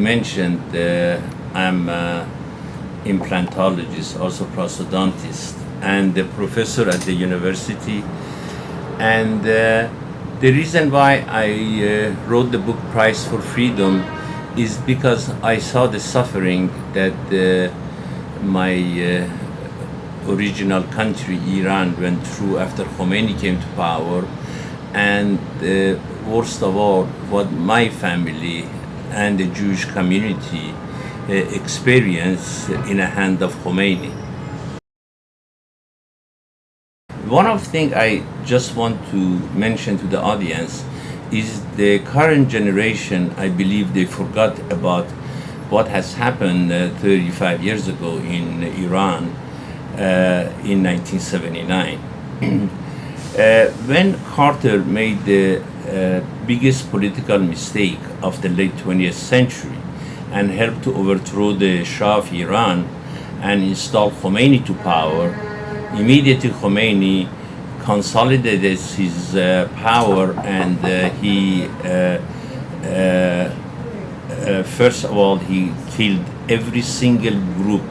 mentioned, I'm an implantologist, also prosthodontist, and a professor at the university. And the reason why I wrote the book Price for Freedom is because I saw the suffering that my original country, Iran, went through after Khomeini came to power, and worst of all, what my family and the Jewish community experienced in the hand of Khomeini. One of the things I just want to mention to the audience is the current generation. I believe they forgot about what has happened 35 years ago in Iran in 1979. When Carter made the biggest political mistake of the late 20th century and helped to overthrow the Shah of Iran and install Khomeini to power, immediately Khomeini consolidated his power, and he first of all he killed every single group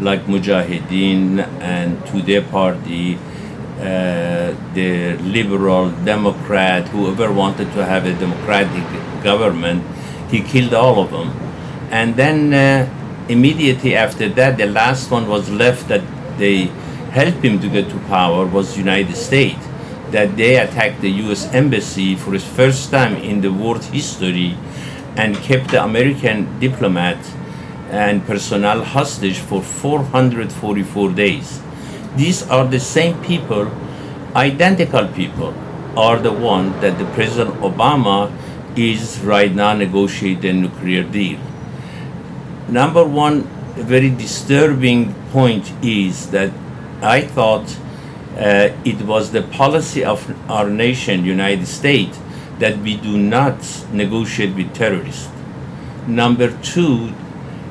like Mujahideen and Tudeh party, the liberal Democrat, whoever wanted to have a democratic government, he killed all of them. And then immediately after that, the last one was left that they helped him to get to power was United States, that they attacked the U.S. Embassy for the first time in the world history and kept the American diplomat and personnel hostage for 444 days. These are the same people, identical people, are the one that the President Obama is right now negotiating a nuclear deal. Number one very disturbing point is that I thought it was the policy of our nation, United States, that we do not negotiate with terrorists. Number two,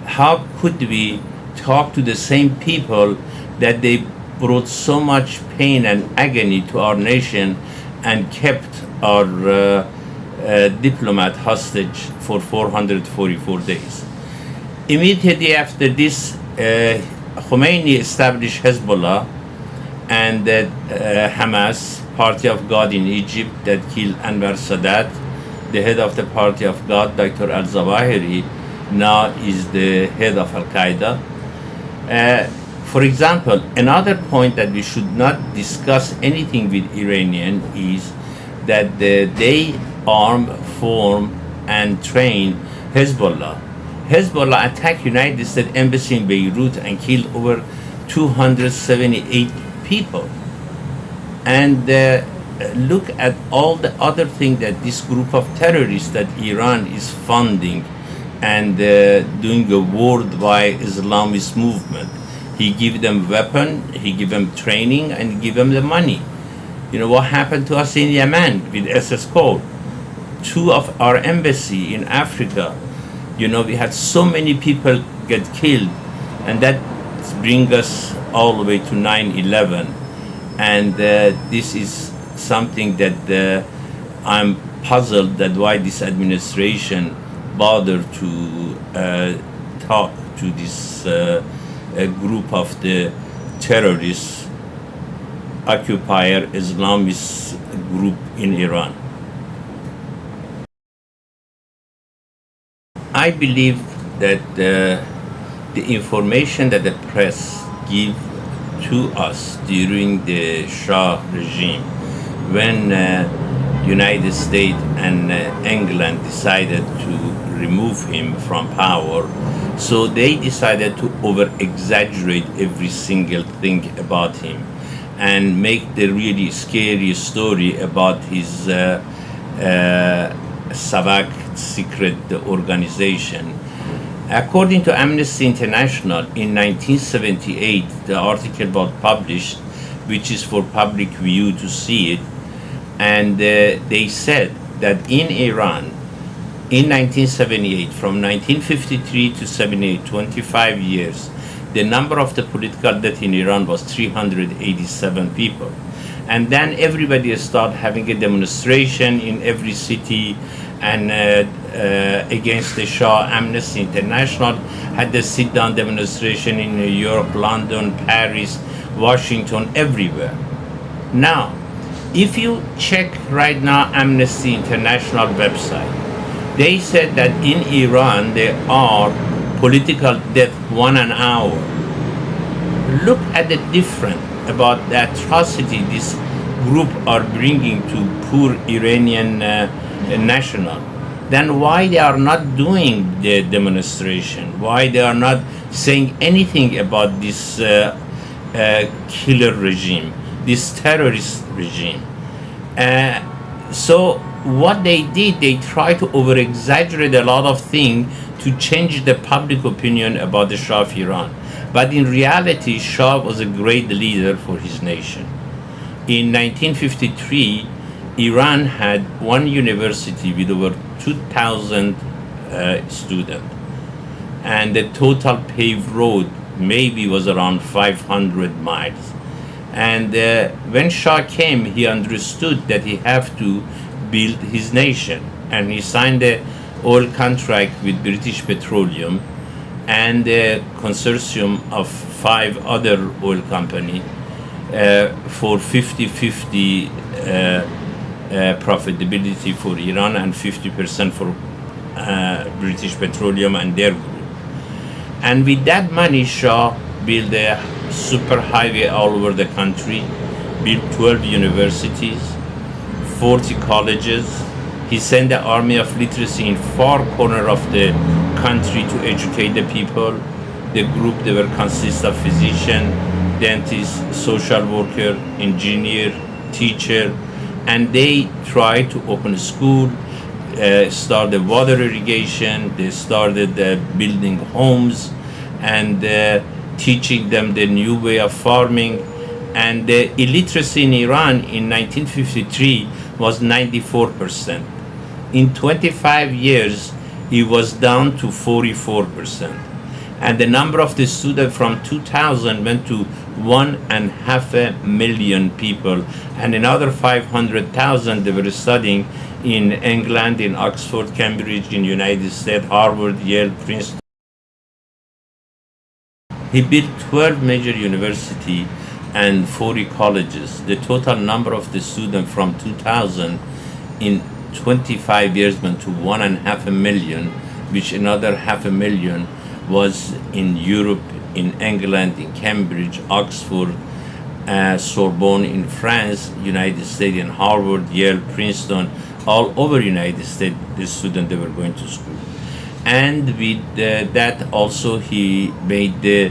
how could we talk to the same people that they brought so much pain and agony to our nation and kept our diplomat hostage for 444 days? Immediately after this, Khomeini established Hezbollah and Hamas, Party of God in Egypt, that killed Anwar Sadat. The head of the Party of God, Dr. al-Zawahiri, now is the head of Al-Qaeda. For example, another point that we should not discuss anything with Iranian is that they arm, form, and train Hezbollah. Hezbollah attacked United States Embassy in Beirut and killed over 278 people. And look at all the other things that this group of terrorists that Iran is funding and doing a worldwide Islamist movement. He give them weapon, he give them training, and give them the money. You know what happened to us in Yemen with SS Code? Two of our embassy in Africa, you know, we had so many people get killed, and that brings us all the way to 9/11. And this is something that I'm puzzled that why this administration bothered to talk to this group of the terrorists, occupier Islamist group in Iran. I believe that the information that the press give to us during the Shah regime, when United States and England decided to remove him from power, so they decided to over-exaggerate every single thing about him and make the really scary story about his Savak secret organization. According to Amnesty International, in 1978, the article was published, which is for public view to see it, and they said that in Iran, in 1978, from 1953 to 78, 25 years, the number of the political death in Iran was 387 people. And then everybody started having a demonstration in every city, and against the Shah. Amnesty International had a sit-down demonstration in New York, London, Paris, Washington, everywhere. Now, if you check right now Amnesty International website, they said that in Iran there are political death 1 an hour. Look at the difference about the atrocity this group are bringing to poor Iranian national. Then why they are not doing the demonstration? Why they are not saying anything about this killer regime, this terrorist regime? So what they did, they tried to over-exaggerate a lot of things to change the public opinion about the Shah of Iran. But in reality, Shah was a great leader for his nation. In 1953, Iran had one university with over 2,000 students, and the total paved road maybe was around 500 miles. And when Shah came, he understood that he have to build his nation, and he signed a oil contract with British Petroleum and a consortium of 5 other oil companies for 50-50 profitability for Iran and 50% for British Petroleum and their group. And with that money, Shah built a super highway all over the country, built 12 universities, 40 colleges. He sent the army of literacy in far corner of the country to educate the people. The group, they will consist of physician, dentist, social worker, engineer, teacher, and they try to open a school, start the water irrigation. They started building homes and teaching them the new way of farming. And the illiteracy in Iran in 1953 was 94%. In 25 years, it was down to 44%. And the number of the students from 2000 went to 1.5 million people, and another 500,000 they were studying in England, in Oxford, Cambridge, in United States, Harvard, Yale, Princeton. He built 12 major universities and 40 colleges. The total number of the students from 2000 in 25 years went to 1.5 million, which another 500,000 was in Europe, in England, in Cambridge, Oxford, Sorbonne in France, United States, in Harvard, Yale, Princeton, all over United States, the students they were going to school. And with that also he made the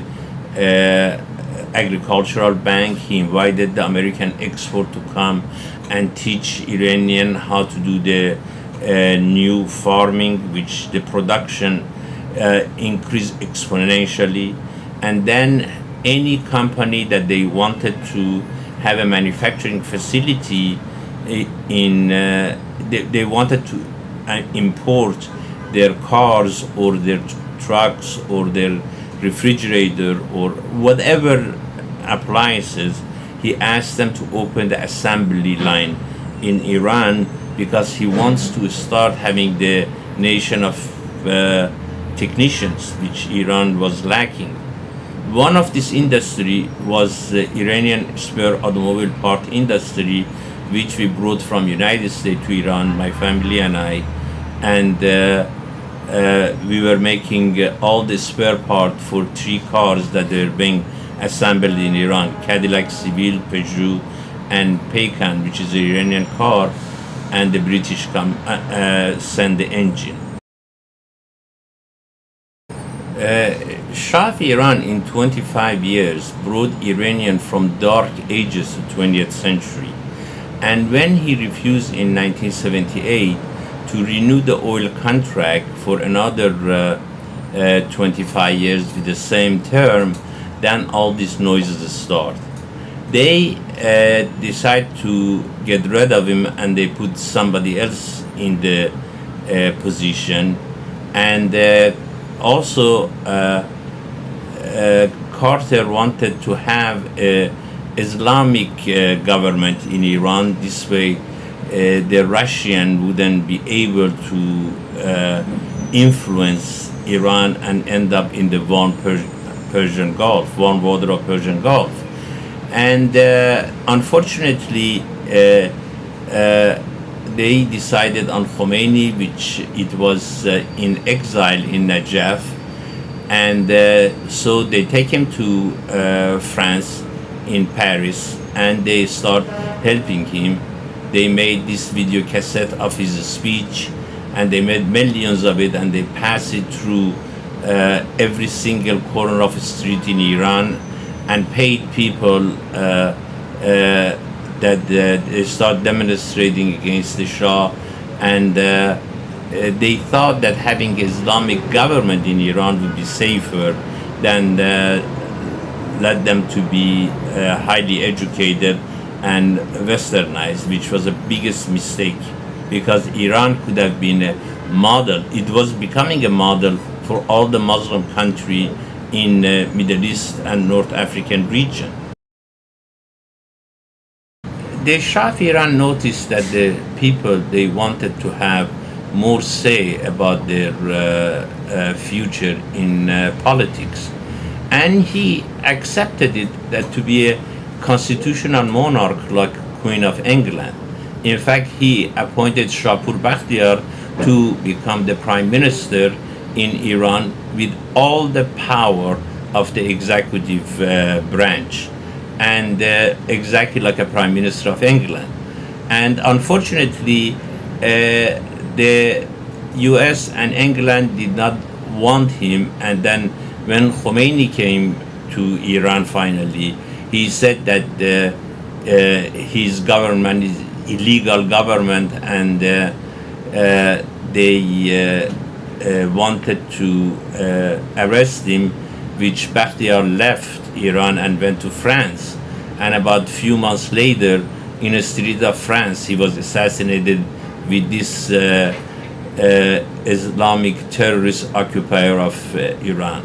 agricultural bank. He invited the American export to come and teach Iranian how to do the new farming, which the production increased exponentially. And then any company that they wanted to have a manufacturing facility in, they wanted to import their cars or their trucks or their refrigerator or whatever appliances, he asked them to open the assembly line in Iran because he wants to start having the nation of technicians, which Iran was lacking. One of this industry was the Iranian spare automobile part industry, which we brought from United States to Iran, my family and I, and we were making all the spare part for 3 cars that were being assembled in Iran: Cadillac Seville, Peugeot, and Paykan, which is an Iranian car, and the British send the engine. Shah of Iran in 25 years brought Iranian from dark ages to 20th century. And when he refused in 1978 to renew the oil contract for another 25 years with the same term, then all these noises start. They decide to get rid of him and they put somebody else in the position. And also Carter wanted to have a Islamic government in Iran. This way the Russian wouldn't be able to influence Iran and end up in the Persian Gulf, warm water of Persian Gulf. And unfortunately, they decided on Khomeini, which it was in exile in Najaf, and so they take him to France, in Paris, and they start helping him. They made this video cassette of his speech, and they made millions of it, and they pass it through every single corner of the street in Iran, and paid people that they start demonstrating against the Shah, and they thought that having Islamic government in Iran would be safer than let them to be highly educated and westernized, which was the biggest mistake, because Iran could have been a model. It was becoming a model for all the Muslim country in Middle East and North African region. The Shah of Iran noticed that the people, they wanted to have more say about their future in politics. And he accepted it that to be a constitutional monarch like Queen of England. In fact, he appointed Shahpur Bakhtiar to become the prime minister in Iran with all the power of the executive branch, and exactly like a prime minister of England. And unfortunately, the US and England did not want him, and then when Khomeini came to Iran finally, he said that his government is illegal government, and they wanted to arrest him, which Bakhtiar left Iran and went to France. And about few months later, in the street of France, he was assassinated with this Islamic terrorist occupier of Iran.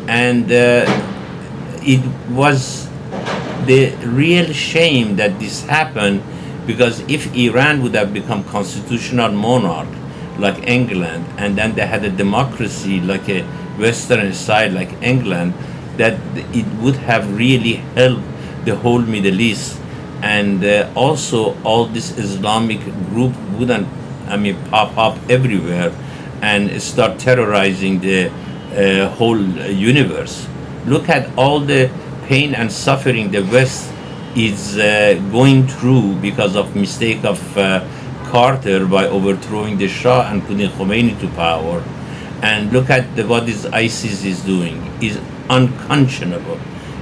And it was the real shame that this happened, because if Iran would have become constitutional monarch like England, and then they had a democracy like a Western side like England, that it would have really helped the whole Middle East, and also all this Islamic group wouldn't, pop up everywhere and start terrorizing the whole universe. Look at all the pain and suffering the West is going through because of mistake of Carter by overthrowing the Shah and putting Khomeini to power. And look at what is ISIS is doing. Is unconscionable.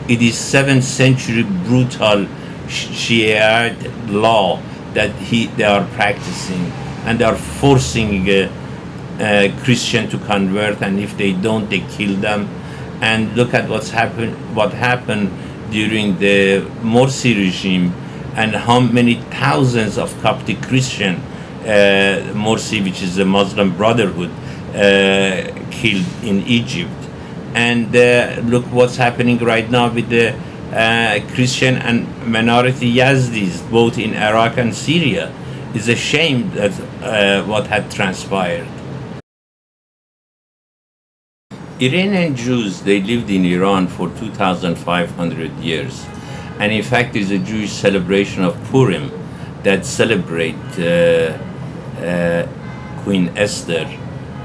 It is 7th century brutal Shiite law that they are practicing, and they are forcing Christian to convert, and if they don't, they kill them. And look at what happened during the Morsi regime, and how many thousands of Coptic Christian, Morsi, which is the Muslim Brotherhood, killed in Egypt. And look what's happening right now with the Christian and minority Yazdis, both in Iraq and Syria. It's a shame that what had transpired. Iranian Jews, they lived in Iran for 2,500 years. And in fact, there's a Jewish celebration of Purim that celebrate Queen Esther,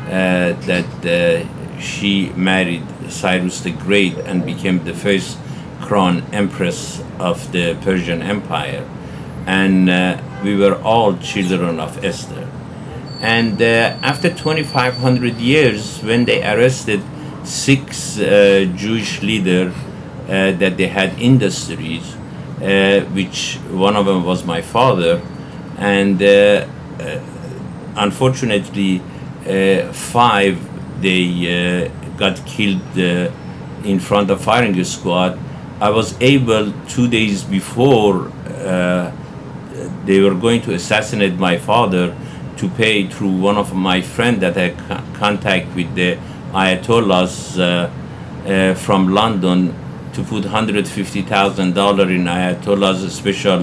that she married Cyrus the Great and became the first crown empress of the Persian Empire. And we were all children of Esther. And after 2,500 years, when they arrested 6 Jewish leaders that they had industries, which one of them was my father, and unfortunately 5 they got killed in front of firing squad. I was able 2 days before they were going to assassinate my father to pay through one of my friends that had contact with the Ayatollahs from London, to put $150,000 in Ayatollah's special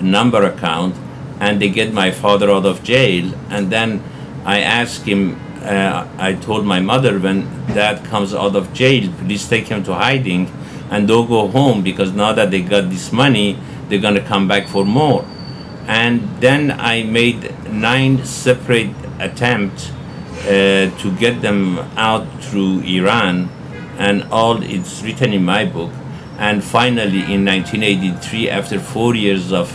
number account. and they get my father out of jail. And then I asked him, I told my mother, when dad comes out of jail, please take him to hiding and don't go home, because now that they got this money, they're going to come back for more. And then I made 9 separate attempts to get them out through Iran, and all it's written in my book. And finally, in 1983, after 4 years of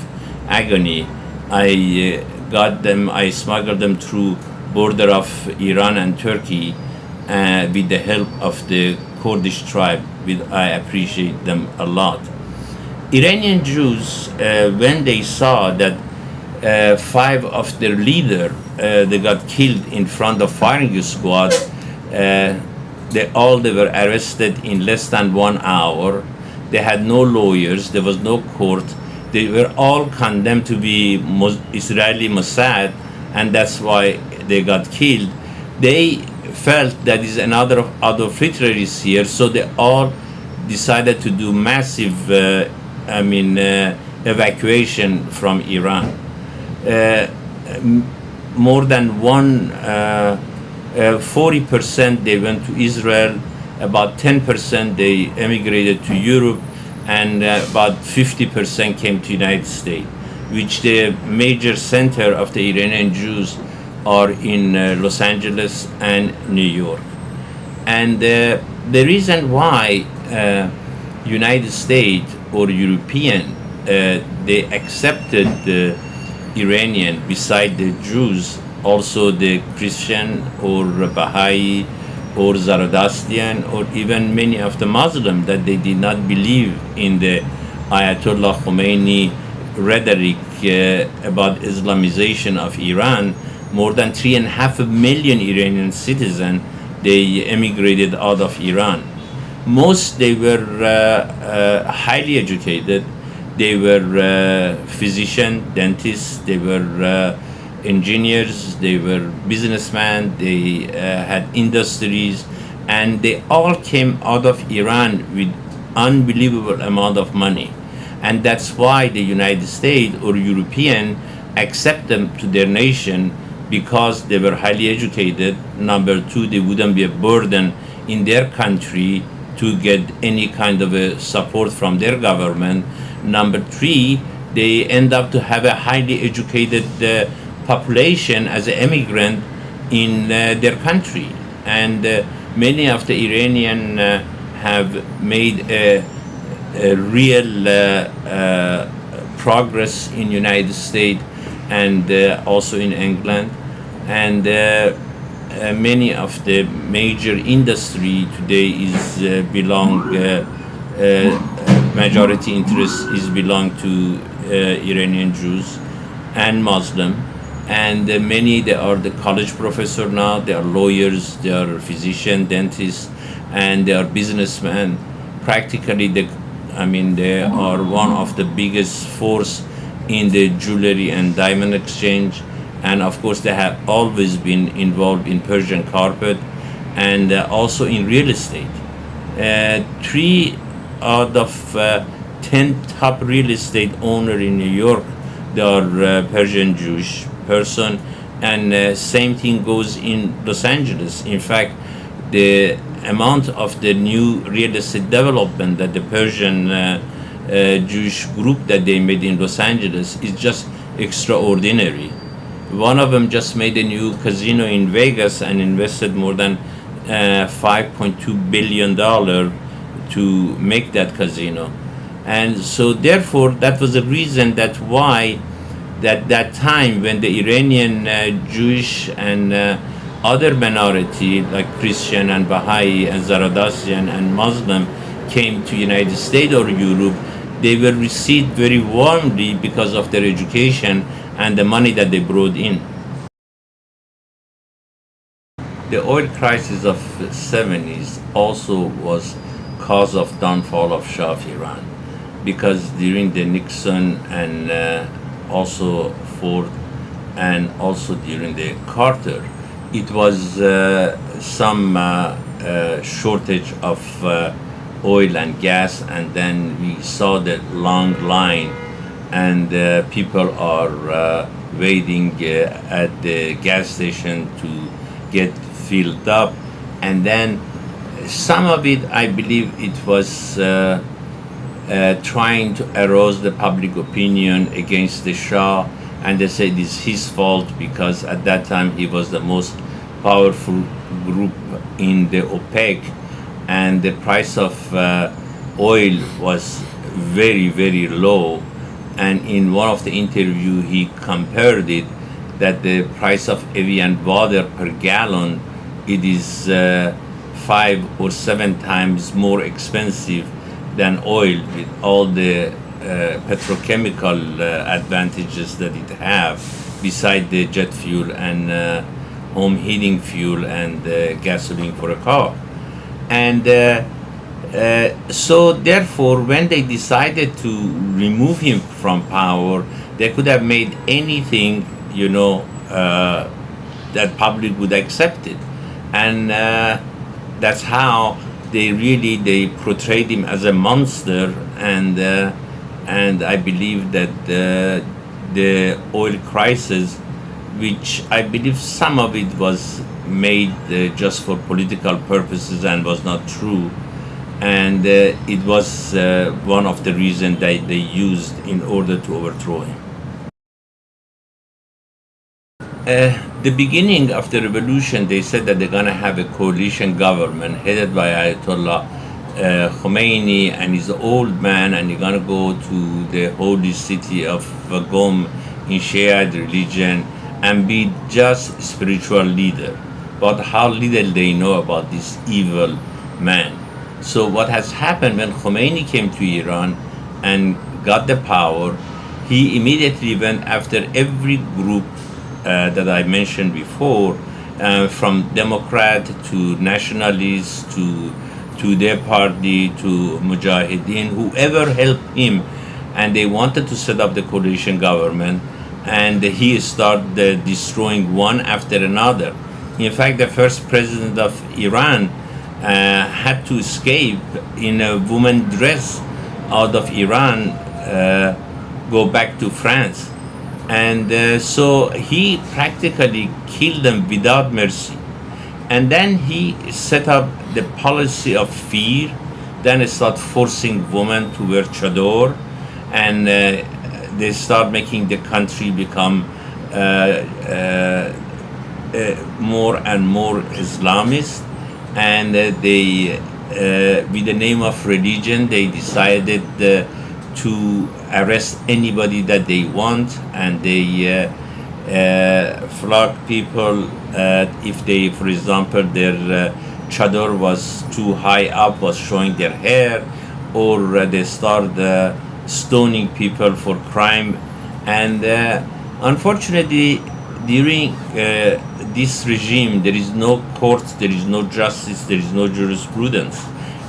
agony, I I smuggled them through border of Iran and Turkey with the help of the Kurdish tribe. I appreciate them a lot. Iranian Jews, when they saw that 5 of their leaders they got killed in front of firing squad, they were arrested in less than 1 hour. They had no lawyers. There was no court. They were all condemned to be Israeli Mossad, and that's why they got killed. They felt that is another of Adolf Hitler is here, so they all decided to do massive, evacuation from Iran. More than 40% they went to Israel, about 10% they emigrated to Europe, and about 50% came to United States, which the major center of the Iranian Jews are in Los Angeles and New York. And the reason why United States or European they accepted the Iranian beside the Jews, also the Christian or Baha'i or Zoroastrian, or even many of the Muslims, that they did not believe in the Ayatollah Khomeini rhetoric about Islamization of Iran. More than 3.5 million Iranian citizens, they emigrated out of Iran. Most, they were highly educated. They were physicians, dentists, they were engineers, they were businessmen, they had industries, and they all came out of Iran with unbelievable amount of money. And that's why the United States or European accept them to their nation, because they were highly educated. Number 2, they wouldn't be a burden in their country to get any kind of a support from their government. Number 3, they end up to have a highly educated population as an immigrant in their country. And many of the Iranian have made a real progress in United States and also in England. And many of the major industry today is majority interest is belong to Iranian Jews and Muslim. And many, they are the college professor now, they are lawyers, they are physician, dentists, and they are businessmen. Practically, they are one of the biggest force in the jewelry and diamond exchange. And of course, they have always been involved in Persian carpet and also in real estate. 3 out of 10 top real estate owner in New York, they are Persian Jewish person, and same thing goes in Los Angeles. In fact, the amount of the new real estate development that the Persian Jewish group that they made in Los Angeles is just extraordinary. One of them just made a new casino in Vegas and invested more than $5.2 billion to make that casino. And so therefore, that was the reason that why that time when the Iranian Jewish and other minority like Christian and Baha'i and Zoroastrian and Muslim came to United States or Europe, they were received very warmly because of their education and the money that they brought in. The oil crisis of the 70s also was cause of downfall of Shah of Iran, because during the Nixon and also Ford and also during the Carter, it was some shortage of oil and gas, and then we saw the long line and people are waiting at the gas station to get filled up. And then some of it, I believe it was trying to arouse the public opinion against the Shah, and they said it's his fault because at that time he was the most powerful group in the OPEC, and the price of oil was very, very low. And in one of the interview, he compared it that the price of Evian water per gallon, it is 5 or 7 times more expensive than oil, with all the petrochemical advantages that it have, beside the jet fuel and home heating fuel and gasoline for a car. And so therefore, when they decided to remove him from power, they could have made anything, that public would accept it. And that's how they portrayed him as a monster. And I believe that the oil crisis, which I believe some of it was made just for political purposes and was not true, and it was one of the reasons that they used in order to overthrow him. The beginning of the revolution, they said that they're going to have a coalition government headed by Ayatollah Khomeini and his old man, and they're going to go to the holy city of Qom in Shiite religion and be just spiritual leader. But how little they know about this evil man. So what has happened when Khomeini came to Iran and got the power, he immediately went after every group that I mentioned before, from Democrat to nationalists to their party to Mujahideen, whoever helped him, and they wanted to set up the coalition government, and he started destroying one after another. In fact, the first president of Iran had to escape in a woman dress out of Iran, go back to France. And so he practically killed them without mercy. And then he set up the policy of fear, then start forcing women to wear chador, and they start making the country become more and more Islamist. And they, with the name of religion, they decided to arrest anybody that they want, and they flog people if they, for example, their chador was too high up, was showing their hair, or they start stoning people for crime. And unfortunately, during this regime, there is no court, there is no justice, there is no jurisprudence.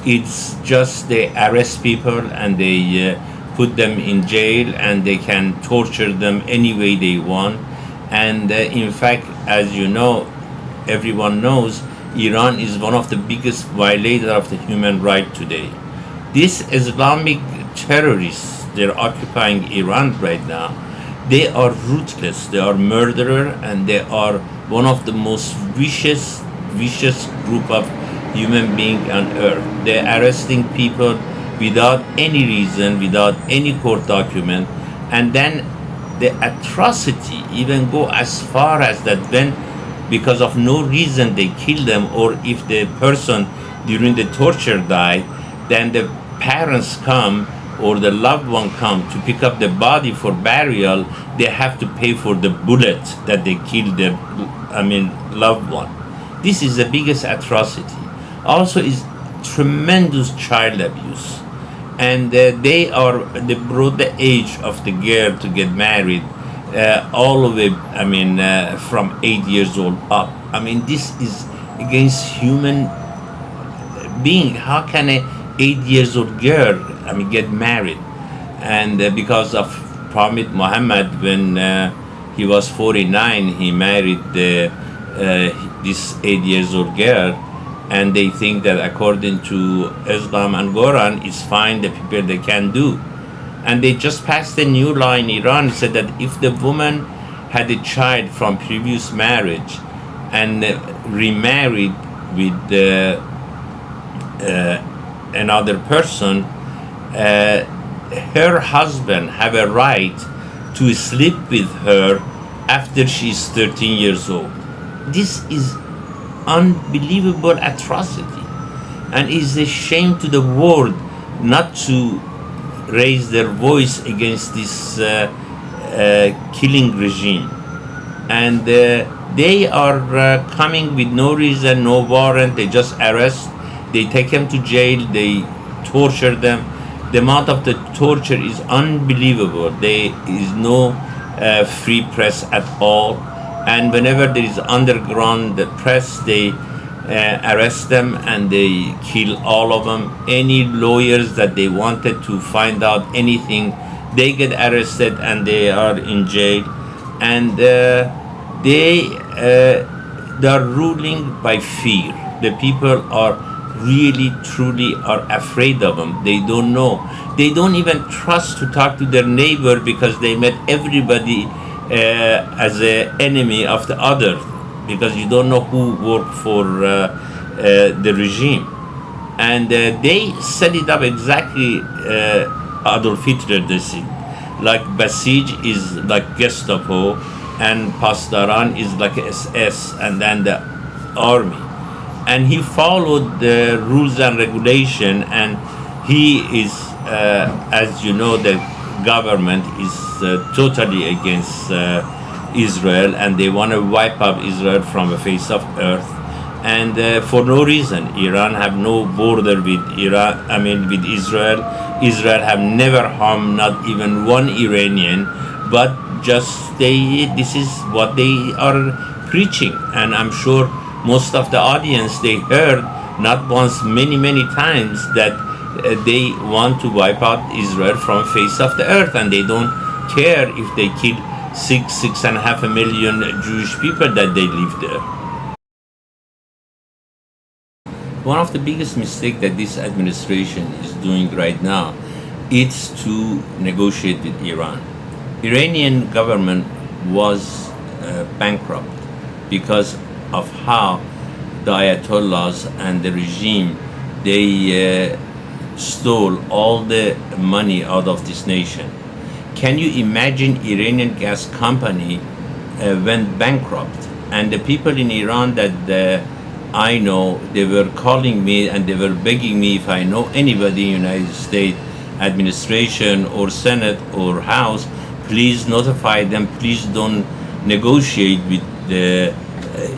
It's just they arrest people and they put them in jail, and they can torture them any way they want. And in fact, as you know, everyone knows, Iran is one of the biggest violators of the human right today. These Islamic terrorists, they're occupying Iran right now. They are ruthless, they are murderers, and they are one of the most vicious group of human beings on earth. They're arresting people without any reason, without any court document, and then the atrocity even go as far as that when, because of no reason, they kill them, or if the person during the torture died, then the parents come or the loved one come to pick up the body for burial, they have to pay for the bullet that they killed their, loved one. This is the biggest atrocity. Also is tremendous child abuse. And they brought the age of the girl to get married all of it, from 8 years old up. This is against human being. How can a 8 years old girl, get married? And because of Prophet Muhammad, when he was 49, he married this 8 years old girl. And they think that according to Islam and Quran, it's fine, the people they can do. And they just passed a new law in Iran, said that if the woman had a child from previous marriage and remarried with another person, her husband have a right to sleep with her after she's 13 years old. This is unbelievable atrocity, and is a shame to the world not to raise their voice against this killing regime. And they are coming with no reason, no warrant. They just arrest, they take them to jail, they torture them. The amount of the torture is unbelievable. There is no free press at all. And whenever there is underground press, they arrest them and they kill all of them. Any lawyers that they wanted to find out anything, they get arrested and they are in jail. And they are ruling by fear. The people are really, truly are afraid of them. They don't know. They don't even trust to talk to their neighbor because they met everybody as an enemy of the other, because you don't know who worked for the regime. And they set it up exactly Adolf Hitler does it. Like Basij is like Gestapo, and Pastaran is like SS, and then the army. And he followed the rules and regulation, and he is, as you know, the government is totally against Israel, and they want to wipe out Israel from the face of earth, and for no reason. Iran have no border with with Israel. Israel have never harmed not even one Iranian, but just this is what they are preaching. And I'm sure most of the audience, they heard not once, many times that they want to wipe out Israel from face of the earth, and they don't care if they kill 6.5 million Jewish people that they live there. One of the biggest mistakes that this administration is doing right now is to negotiate with Iran. Iranian government was bankrupt because of how the Ayatollahs and the regime, they stole all the money out of this nation. Can you imagine Iranian gas company went bankrupt, and the people in Iran that I know, they were calling me and they were begging me if I know anybody in the United States administration or Senate or House, please notify them, please don't negotiate with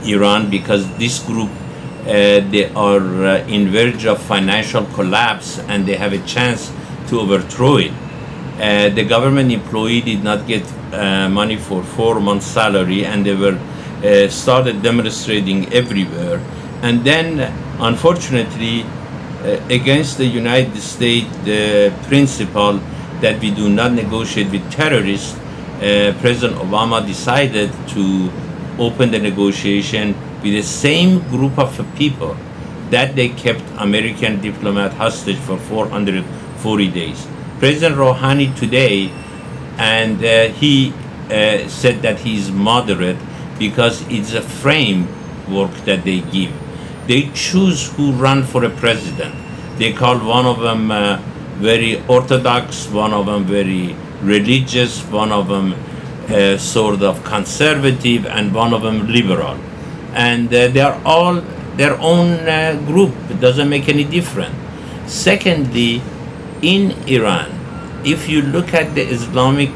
Iran, because this group, they are in verge of financial collapse and they have a chance to overthrow it. The government employee did not get money for 4 months' salary, and they were started demonstrating everywhere. And then, unfortunately, against the United States principle that we do not negotiate with terrorists, President Obama decided to open the negotiation with the same group of people that they kept American diplomat hostage for 440 days. President Rouhani today, and he said that he is moderate because it's a framework that they give. They choose who run for a president. They call one of them very orthodox, one of them very religious, one of them sort of conservative, and one of them liberal. And they are all their own group. It doesn't make any difference. Secondly, in Iran, if you look at the Islamic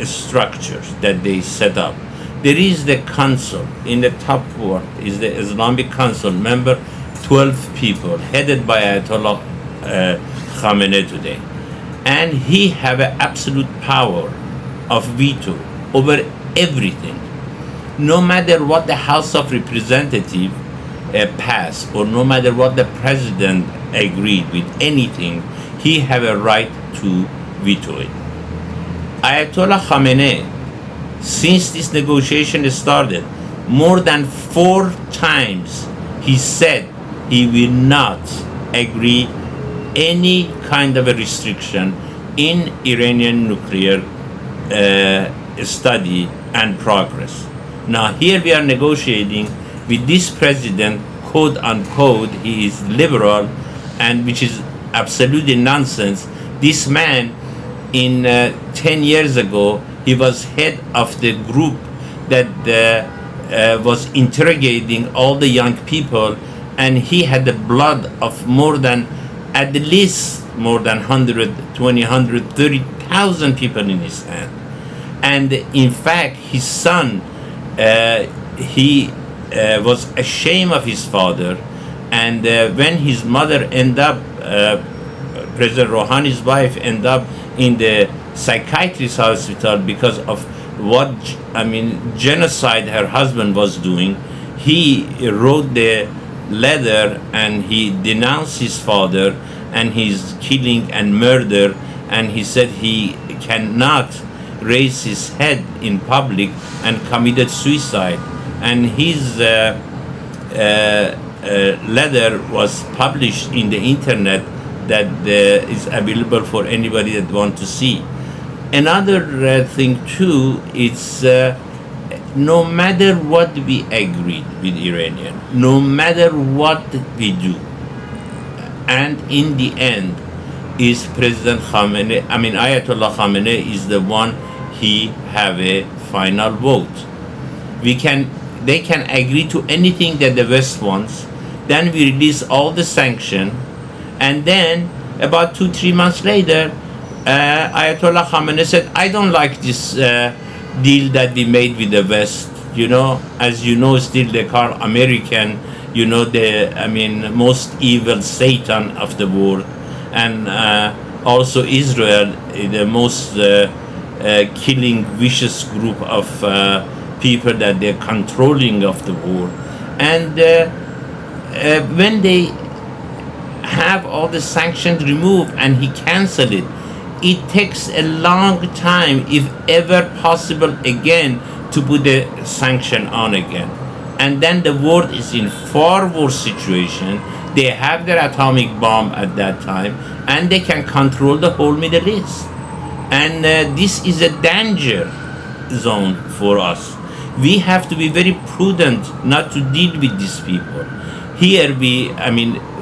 structures that they set up, there is the council. In the top part is the Islamic Council, member 12 people, headed by Ayatollah Khomeini today. And he have an absolute power of veto over everything. No matter what the House of Representatives passed, or no matter what the president agreed with anything, he have a right to veto it. Ayatollah Khomeini, since this negotiation started, more than 4 times he said he will not agree any kind of a restriction in Iranian nuclear study and progress. Now here we are negotiating with this president, quote unquote, he is liberal, and which is absolutely nonsense. This man, in 10 years ago, he was head of the group that was interrogating all the young people, and he had the blood of at least more than 120, 130,000 people in his hand. And in fact, his son, he was ashamed of his father, and when his mother ended up, President Rouhani's wife ended up in the psychiatrist hospital because of what, genocide her husband was doing. He wrote the letter and he denounced his father and his killing and murder, and he said he cannot raise his head in public and committed suicide. And his letter was published in the internet that is available for anybody that want to see. Another thing too, it's no matter what we agreed with Iranian, no matter what we do, and in the end, is President Khomeini, Ayatollah Khomeini is the one, he have a final vote. They can agree to anything that the West wants, then we release all the sanction, and then about 2-3 months later, Ayatollah Khomeini said, I don't like this deal that we made with the West. As you know, still they call American, most evil Satan of the world. And also Israel, the most killing, vicious group of people that they're controlling of the world. And when they have all the sanctions removed and he canceled it, it takes a long time, if ever possible again, to put the sanction on again. And then the world is in far worse situation. They have their atomic bomb at that time, and they can control the whole Middle East. And this is a danger zone for us. We have to be very prudent not to deal with these people. Here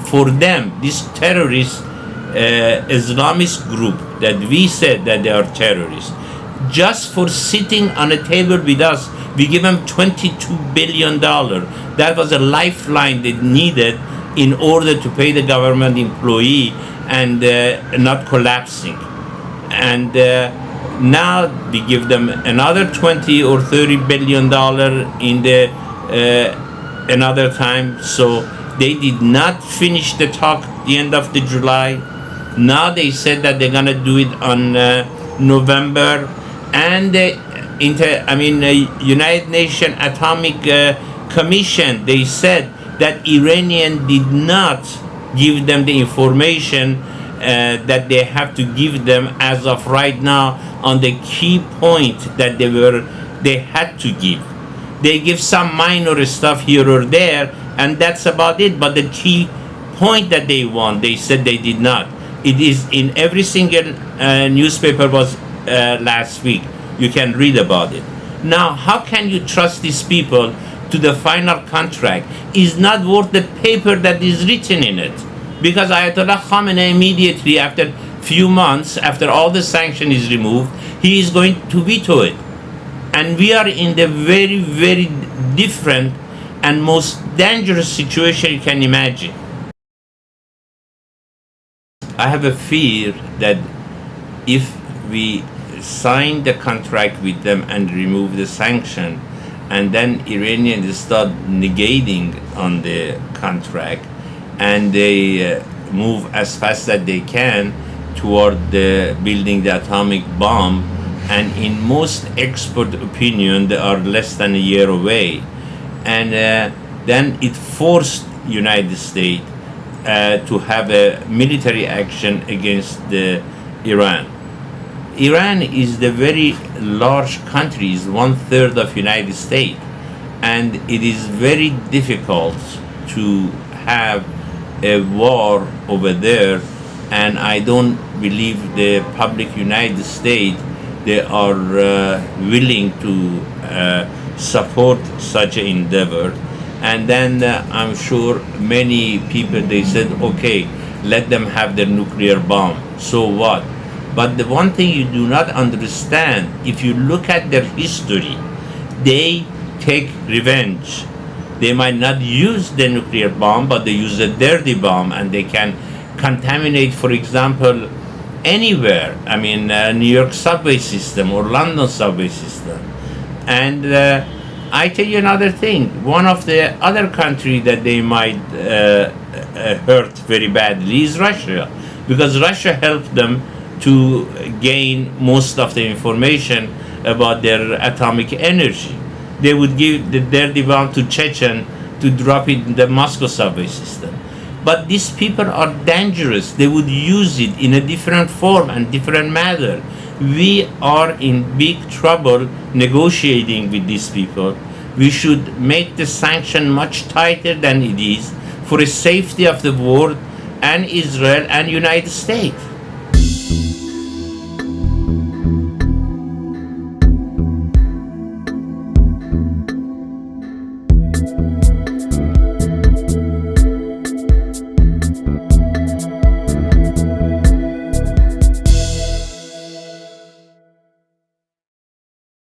for them, this terrorist Islamist group that we said that they are terrorists, just for sitting on a table with us, we give them $22 billion. That was a lifeline they needed in order to pay the government employee and not collapsing. And now we give them another 20 or 30 billion dollar in the another time. So they did not finish the talk at the end of the July. Now they said that they're gonna do it on November, and the United Nations Atomic Commission, they said that Iranian did not give them the information that they have to give them as of right now on the key point that they had to give. They give some minor stuff here or there, and that's about it. But the key point that they want, they said they did not. It is in every single newspaper was last week. You can read about it. Now, how can you trust these people to the final contract? Is not worth the paper that is written in it. Because Ayatollah Khomeini immediately after few months, after all the sanction is removed, he is going to veto it. And we are in the very, very different and most dangerous situation you can imagine. I have a fear that if we sign the contract with them and remove the sanction, and then Iranians start negating on the contract, and they move as fast as they can toward building the atomic bomb, and in most expert opinion they are less than a year away, and then it forced United States to have a military action against Iran. Iran is the very large country, is 1/3 of United States, and it is very difficult to have a war over there, and I don't believe the public United States, they are willing to support such an endeavor. And then I'm sure many people, they said, okay, let them have their nuclear bomb, so what? But the one thing you do not understand, if you look at their history, they take revenge. They might not use the nuclear bomb, but they use a dirty bomb, and they can contaminate, for example, anywhere. I mean, New York subway system or London subway system. And I tell you another thing. One of the other country that they might hurt very badly is Russia, because Russia helped them to gain most of the information about their atomic energy. They would give the dirty bomb to Chechen to drop it in the Moscow subway system. But these people are dangerous. They would use it in a different form and different manner. We are in big trouble negotiating with these people. We should make the sanction much tighter than it is for the safety of the world and Israel and United States.